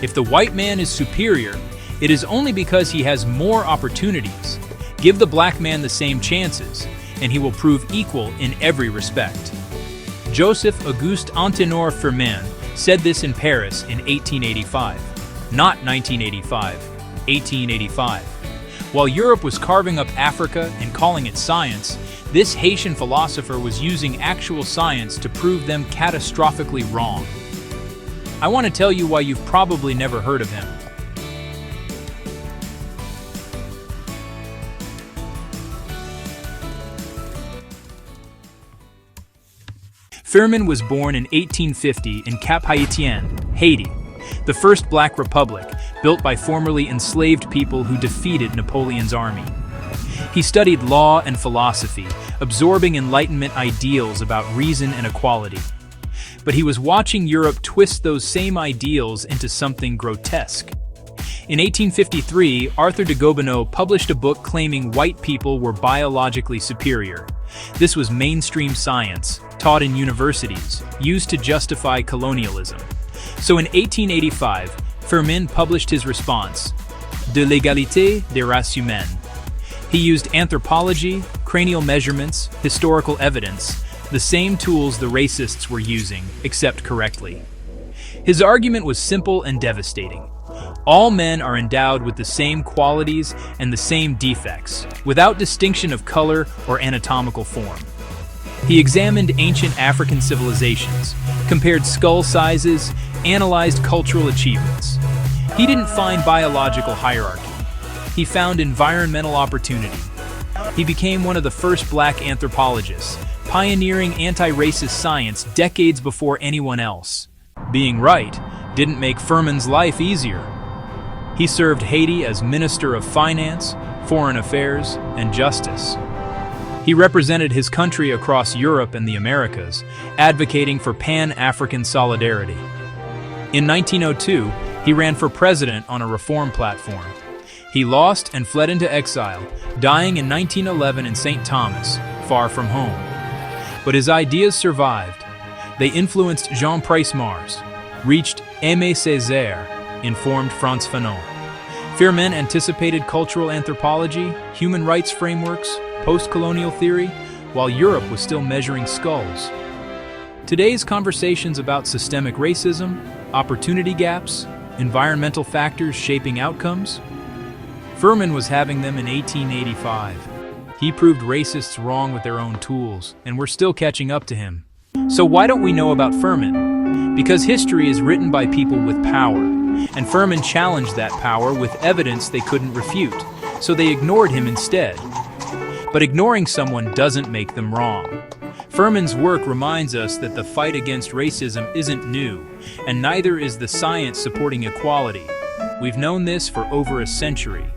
If the white man is superior, it is only because he has more opportunities. Give the black man the same chances, and he will prove equal in every respect. Joseph Auguste Antenor Firmin said this in Paris in 1885. Not 1985, 1885. While Europe was carving up Africa and calling it science, this Haitian philosopher was using actual science to prove them catastrophically wrong. I want to tell you why you've probably never heard of him. Firmin was born in 1850 in Cap Haitien, Haiti, the first black republic built by formerly enslaved people who defeated Napoleon's army. He studied law and philosophy, absorbing Enlightenment ideals about reason and equality. But he was watching Europe twist those same ideals into something grotesque. In 1853, Arthur de Gobineau published a book claiming white people were biologically superior. This was mainstream science, taught in universities, used to justify colonialism. So in 1885, Firmin published his response, De l'égalité des races humaines. He used anthropology, cranial measurements, historical evidence, the same tools the racists were using, except correctly. His argument was simple and devastating. All men are endowed with the same qualities and the same defects, without distinction of color or anatomical form. He examined ancient African civilizations, compared skull sizes, analyzed cultural achievements. He didn't find biological hierarchy. He found environmental opportunity. He became one of the first black anthropologists, pioneering anti-racist science decades before anyone else. Being right didn't make Firmin's life easier. He served Haiti as Minister of Finance, Foreign Affairs, and Justice. He represented his country across Europe and the Americas, advocating for Pan-African solidarity. In 1902, he ran for president on a reform platform. He lost and fled into exile, dying in 1911 in St. Thomas, far from home. But his ideas survived. They influenced Jean Price Mars, reached Aimé Césaire, informed Frantz Fanon. Firmin anticipated cultural anthropology, human rights frameworks, post-colonial theory, while Europe was still measuring skulls. Today's conversations about systemic racism, opportunity gaps, environmental factors shaping outcomes. Firmin was having them in 1885. He proved racists wrong with their own tools, and we're still catching up to him. So why don't we know about Firmin? Because history is written by people with power, and Firmin challenged that power with evidence they couldn't refute, so they ignored him instead. But ignoring someone doesn't make them wrong. Firmin's work reminds us that the fight against racism isn't new, and neither is the science supporting equality. We've known this for over a century.